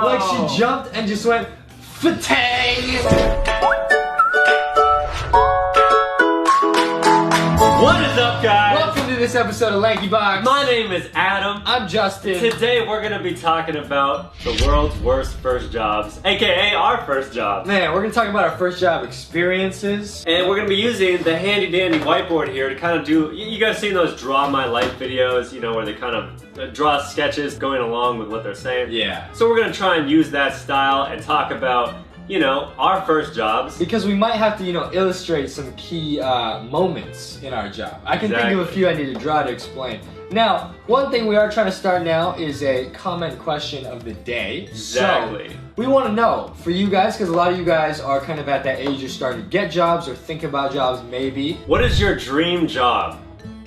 Like she jumped and just went, fatang! What is up, guys? Welcome to this episode of lankybox. My name is Adam. I'm Justin. Today we're gonna be talking about the world's worst first jobs, aka our first jobs. Man, we're gonna talk about our first job experiences. And we're gonna be using the handy dandy whiteboard here to kind of do, you guys seen those draw my life videos, you know, where they kind of draw sketches going along with what they're saying? Yeah. So we're gonna try and use that style and talk about, you know, our first jobs. Because we might have to, you know, illustrate some key moments in our job. I can think of a few I need to draw to explain. Now, one thing we are trying to start now is a comment question of the day. Exactly. So, we want to know, for you guys, because a lot of you guys are kind of at that age you're starting to get jobs or think about jobs maybe. What is your dream job?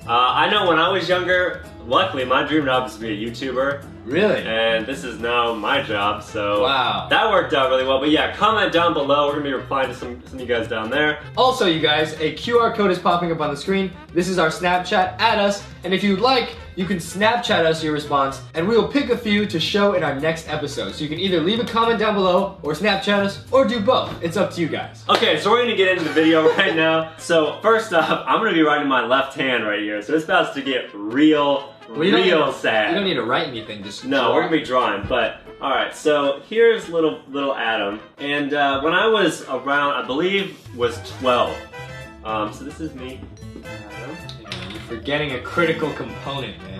I know when I was younger, luckily my dream job was to be a YouTuber. Really? And this is now my job, so wow, that worked out really well. But yeah, comment down below. We're gonna be replying to some of you guys down there. Also, you guys, a QR code is popping up on the screen. This is our Snapchat. Add us, and if you'd like, you can Snapchat us your response, and we will pick a few to show in our next episode. So you can either leave a comment down below, or Snapchat us, or do both. It's up to you guys. Okay, so we're gonna get into the video right now. So first off, I'm gonna be writing my left hand right here. So it's about to get real sad. You don't need to write anything, just no, draw. we're gonna be drawing, but alright, so here's little Adam. And when I was around, I believe, was 12. So this is me, Adam. Yeah, you're forgetting a critical component, man.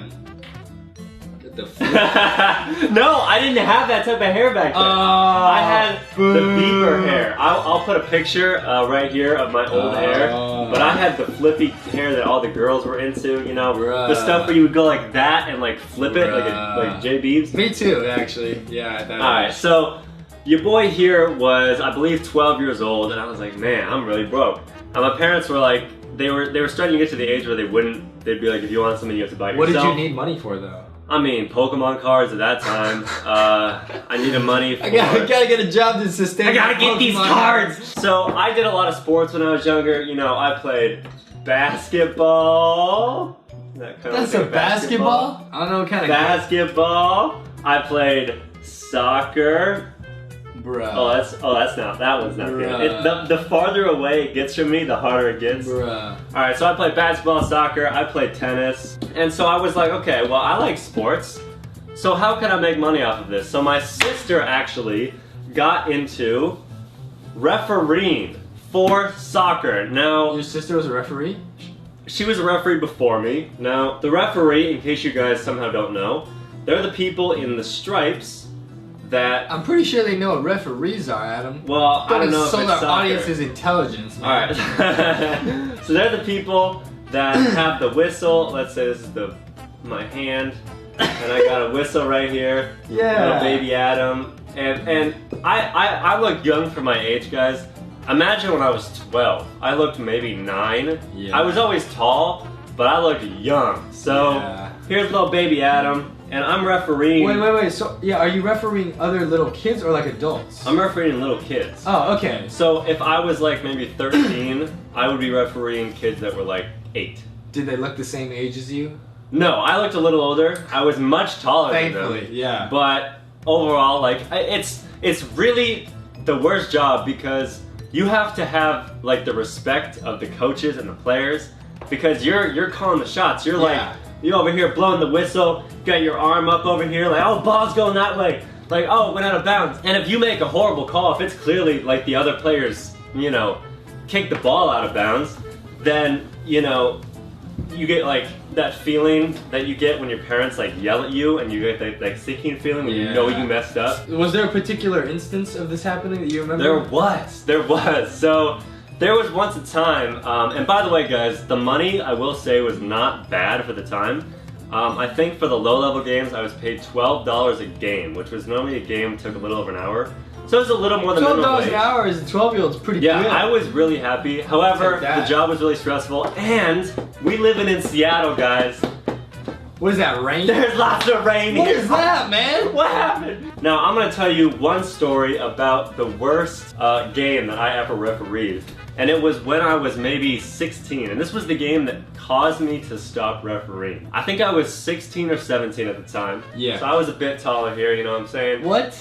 Look at the No, I didn't have that type of hair back then. I had the beaver hair. I'll put a picture right here of my old hair. But I had the flippy hair that all the girls were into, you know? The stuff where you would go like that and like flip it like J Beebs. Me too, actually. Yeah. Alright, so your boy here was, I believe, 12 years old, and I was like, man, I'm really broke. And my parents were like, they were starting to get to the age where they'd be like, if you want something, you have to buy it yourself. What did you need money for, though? I mean, Pokemon cards at that time. I needed money for... I gotta get a job to sustain. I gotta get these cards! So I did a lot of sports when I was younger. You know, I played basketball. That's a basketball? I don't know what kind of basketball. I played soccer. Bruh. That one's not good. The farther away it gets from me, the harder it gets. Bruh. Alright, so I played basketball, soccer, I played tennis. And so I was like, okay, well, I like sports. So how can I make money off of this? So my sister actually got into refereeing for soccer. Now, your sister was a referee? She was a referee before me. Now, the referee, in case you guys somehow don't know, they're the people in the stripes that... I'm pretty sure they know what referees are, Adam. Well, I don't know if it's our soccer. audience's intelligence, man. Alright. So they're the people that have the whistle. Let's say this is my hand. And I got a whistle right here. Yeah. Little baby Adam. And I look young for my age, guys. Imagine when I was 12. I looked maybe 9. Yeah. I was always tall, but I looked young. So here's little baby Adam. And I'm refereeing... Wait. So, yeah, are you refereeing other little kids or like adults? I'm refereeing little kids. Oh, okay. So if I was like maybe 13, I would be refereeing kids that were like 8. Did they look the same age as you? No, I looked a little older. I was much taller than them. Thankfully, yeah. But overall, like, it's really the worst job because you have to have like the respect of the coaches and the players because you're calling the shots. You're like... You over here blowing the whistle, got your arm up over here like, oh, ball's going that way. Like, oh, it went out of bounds. And if you make a horrible call, if it's clearly like the other players, you know, kick the ball out of bounds, then, you know, you get like that feeling that you get when your parents like yell at you and you get that like sinking feeling when you know you messed up. Was there a particular instance of this happening that you remember? There was. So, there was once a time, and by the way guys, the money I will say was not bad for the time. I think for the low-level games I was paid $12 a game, which was normally a game took a little over an hour. So it was a little more than minimum wage. $12 an hour as a 12-year-old's pretty good. Yeah, I was really happy. However, the job was really stressful, and we live in Seattle, guys. What is that, rain? There's lots of rain here. What is that, man? What happened? Now, I'm gonna tell you one story about the worst game that I ever refereed. And it was when I was maybe 16, and this was the game that caused me to stop refereeing. I think I was 16 or 17 at the time. Yeah. So I was a bit taller here, you know what I'm saying? What?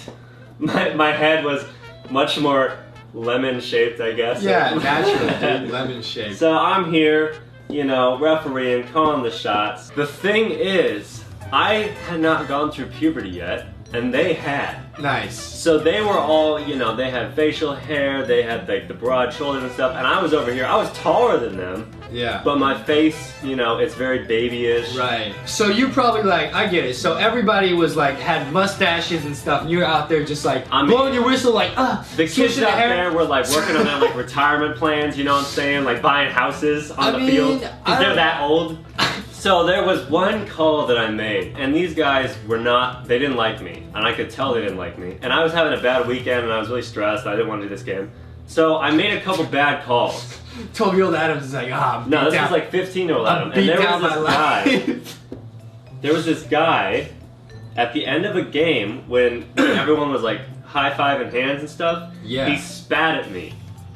my head was much more lemon-shaped, I guess. Yeah, naturally, dude, lemon-shaped. So I'm here, you know, refereeing, calling the shots. The thing is, I had not gone through puberty yet, and they had. Nice. So they were all, you know, they had facial hair, they had like the broad shoulders and stuff, and I was over here, I was taller than them. Yeah. But my face, you know, it's very babyish. Right. So you probably like, I get it. So everybody was like, had mustaches and stuff, and you were out there just like, blowing your whistle like, The kids out there were like working on their like retirement plans, you know what I'm saying? Like buying houses on the field. Because they're that old. So there was one call that I made, and these guys were not, they didn't like me. And I could tell they didn't like me. And I was having a bad weekend, and I was really stressed. I didn't want to do this game. So I made a couple bad calls. 12-year-old Adams is like, no, this was like 15-year-old Adam. And there was this guy. There was this guy at the end of a game when everyone was like high-fiving hands and stuff. Yeah. He spat at me.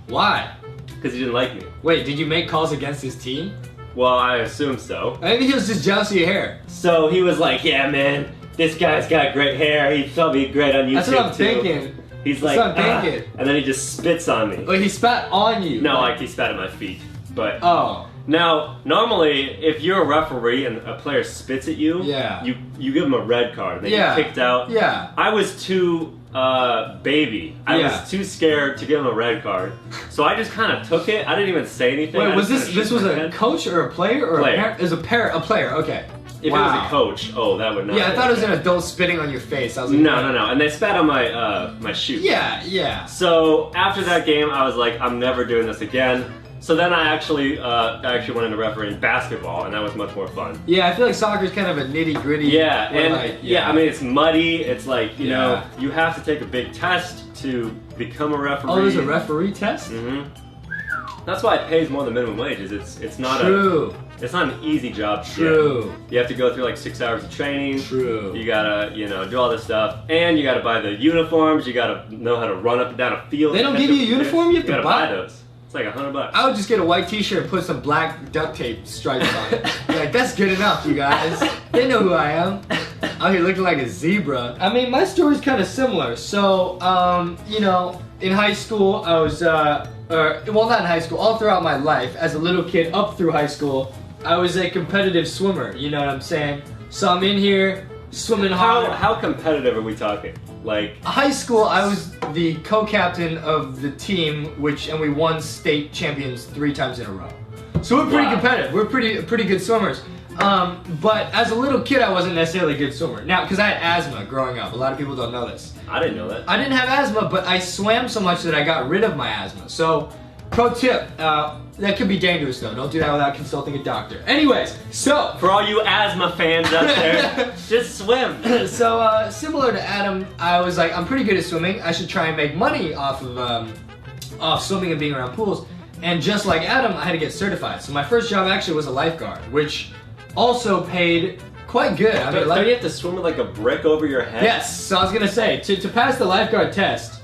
Why? Because he didn't like me. Wait, did you make calls against his team? Well, I assume so. I think he was just jealous of your hair. So he was like, yeah, man, this guy's got great hair. He'd probably be great on YouTube. That's what I'm too. thinking. He's like, That's what I'm thinking. And then he just spits on me. Wait, he spat on you? No, like he spat at my feet. But oh. Now, normally, if you're a referee and a player spits at you, you give them a red card. They get kicked out. Yeah. I was too baby. I was too scared to give him a red card, so I just kind of took it. I didn't even say anything. Wait, was this was a coach or a player or player. a parent? It was a player. Okay. If it was a coach, oh, that would not. Yeah, I thought it was an adult spitting on your face. I was like, no, and they spat on my my shoe. Yeah. So after that game, I was like, I'm never doing this again. So then I actually went into refereeing basketball, and that was much more fun. Yeah, I feel like soccer is kind of a nitty gritty. Yeah, and I mean it's muddy. It's like you know you have to take a big test to become a referee. Oh, there's a referee test. Mm-hmm. That's why it pays more than minimum wages. It's not it's not an easy job to get. You have to go through like 6 hours of training. True. You gotta do all this stuff, and you gotta buy the uniforms. You gotta know how to run up and down a field. They don't give you a uniform. You have to buy those. It's like $100. I would just get a white T-shirt and put some black duct tape stripes on it. Like that's good enough, you guys. They know who I am. Out here looking like a zebra. I mean, my story's kind of similar. So, you know, in high school, I was, well, not in high school. All throughout my life, as a little kid, up through high school, I was a competitive swimmer. You know what I'm saying? So I'm in here swimming hard. How competitive are we talking? Like high school, I was the co-captain of the team, and we won state champions 3 times in a row. So we're pretty competitive. We're pretty good swimmers. But as a little kid, I wasn't necessarily a good swimmer. Now, because I had asthma growing up. A lot of people don't know this. I didn't know that. I didn't have asthma, but I swam so much that I got rid of my asthma. So, pro tip, that could be dangerous though. Don't do that without consulting a doctor. Anyways, so for all you asthma fans out there, just swim. So similar to Adam, I was like, I'm pretty good at swimming. I should try and make money off of swimming and being around pools. And just like Adam, I had to get certified. So my first job actually was a lifeguard, which also paid quite good. I mean, don't you have to swim with like a brick over your head? Yes. So I was gonna say to pass the lifeguard test.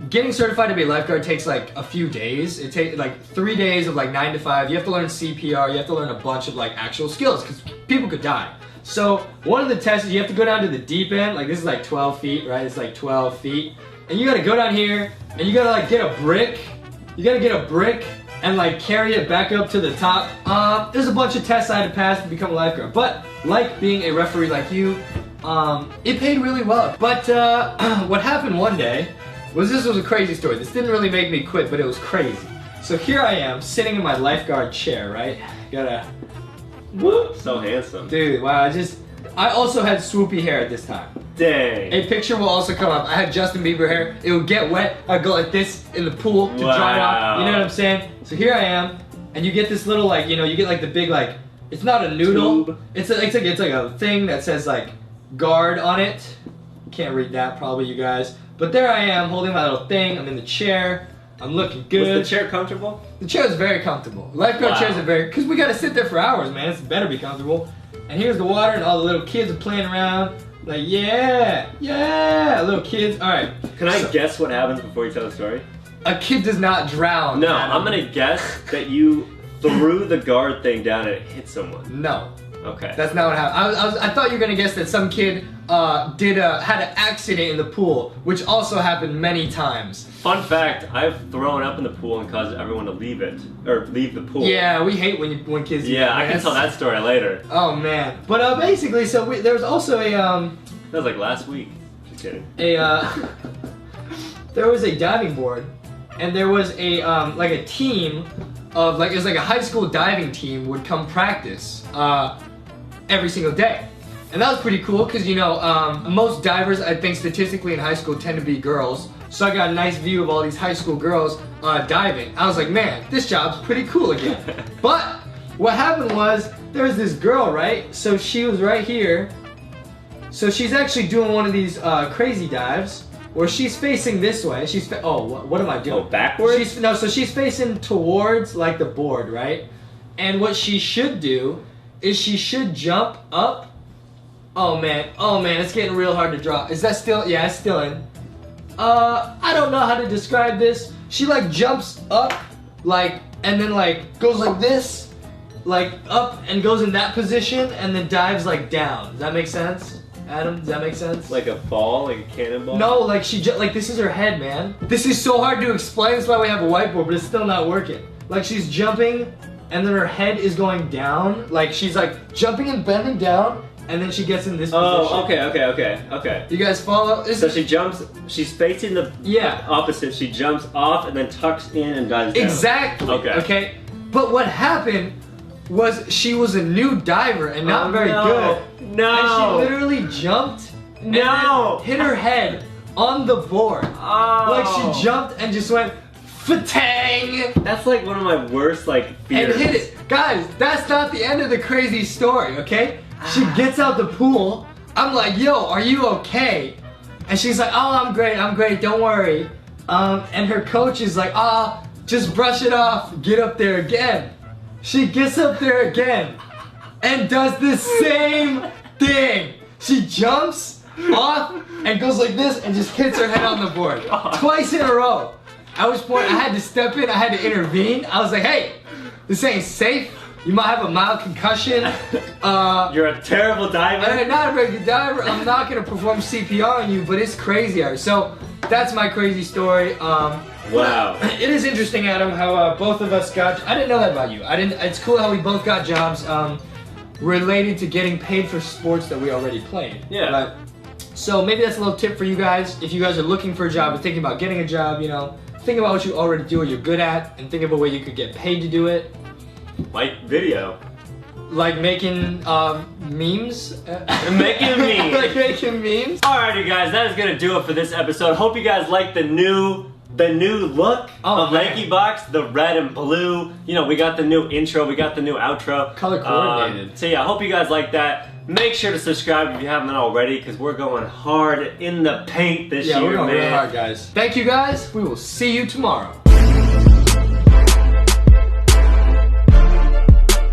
Getting certified to be a lifeguard takes like a few days. It takes like 3 days of like 9 to 5. You have to learn CPR. You have to learn a bunch of like actual skills because people could die. So one of the tests is you have to go down to the deep end. Like this is like 12 feet, right? It's like 12 feet. And you gotta go down here and you gotta like get a brick. You gotta get a brick and like carry it back up to the top. There's a bunch of tests I had to pass to become a lifeguard. But like being a referee like you, it paid really well. But what happened one day, this was a crazy story. This didn't really make me quit, but it was crazy. So here I am, sitting in my lifeguard chair, right? Whoop, so handsome. Dude, wow, I also had swoopy hair at this time. Dang. A picture will also come up. I had Justin Bieber hair. It would get wet. I'd go like this in the pool to dry it off. You know what I'm saying? So here I am, and you get this little like, you get like the big like, it's not a noodle. Tube. It's like a thing that says like guard on it. Can't read that probably, you guys. But there I am, holding my little thing. I'm in the chair. I'm looking good. Was the chair comfortable? The chair is very comfortable. Lifeguard chairs are because we gotta sit there for hours, man. It better be comfortable. And here's the water, and all the little kids are playing around. Like, yeah, little kids. All right. Can I guess what happens before you tell the story? A kid does not drown. No, I'm gonna guess that you threw the guard thing down and it hit someone. No. Okay. That's not what happened. I thought you were gonna guess that some kid had an accident in the pool, which also happened many times. Fun fact: I've thrown up in the pool and caused everyone to leave the pool. Yeah, we hate when kids. Do Yeah, that, I can tell that story later. Oh man, but basically, so there was also a That was like last week. Just kidding. There was a diving board, and there was a like a team of it was like a high school diving team would come practice every single day, and that was pretty cool because most divers, I think statistically in high school, tend to be girls. So I got a nice view of all these high school girls diving. I was like, man, this job's pretty cool again. But what happened was there was this girl, right? So she was right here. So she's actually doing one of these crazy dives where she's facing this way. What am I doing? Oh, backwards? So she's facing towards like the board, right? And what she should do is she should jump up. Oh man, it's getting real hard to draw. Is that still? Yeah, it's still in. I don't know how to describe this. She like jumps up, and then goes like this, up and goes in that position, and then dives down. Does that make sense, Adam? Does that make sense? Like a ball, like a cannonball? No, this is her head, man. This is so hard to explain. That's why we have a whiteboard, but it's still not working. She's jumping, and then her head is going down. She's jumping and bending down. And then she gets in this position. Oh, okay. You guys follow? So she jumps, she's facing the opposite, she jumps off and then tucks in and dives down. Exactly. Okay. But what happened was she was a new diver and not very good. No. And she literally jumped and then hit her head on the board. Oh. She jumped and just went fatang. That's one of my worst fears. And hit it. Guys, that's not the end of the crazy story, okay? She gets out the pool. I'm like, yo, are you okay? And she's like, oh, I'm great, don't worry. And her coach is like, just brush it off, get up there again. She gets up there again and does the same thing. She jumps off and goes like this and just hits her head on the board. Twice in a row. At which point I had to step in, I had to intervene. I was like, hey, this ain't safe. You might have a mild concussion. You're a terrible diver. I'm not a very good diver. I'm not gonna perform CPR on you, but it's crazy. So that's my crazy story. Wow. It is interesting, Adam, how both of us got. I didn't know that about you. It's cool how we both got jobs related to getting paid for sports that we already played. Yeah. Right? So maybe that's a little tip for you guys. If you guys are looking for a job or thinking about getting a job, think about what you already do or you're good at, and think of a way you could get paid to do it. Like video. Like making memes? Making memes. Like making memes? Alrighty guys, that is gonna do it for this episode. Hope you guys like the new look of lankybox, the red and blue. We got the new intro, we got the new outro. Color coordinated. So yeah, hope you guys like that. Make sure to subscribe if you haven't already, because we're going hard in the paint this year, Yeah, we're going man. real hard, guys. Thank you guys. We will see you tomorrow.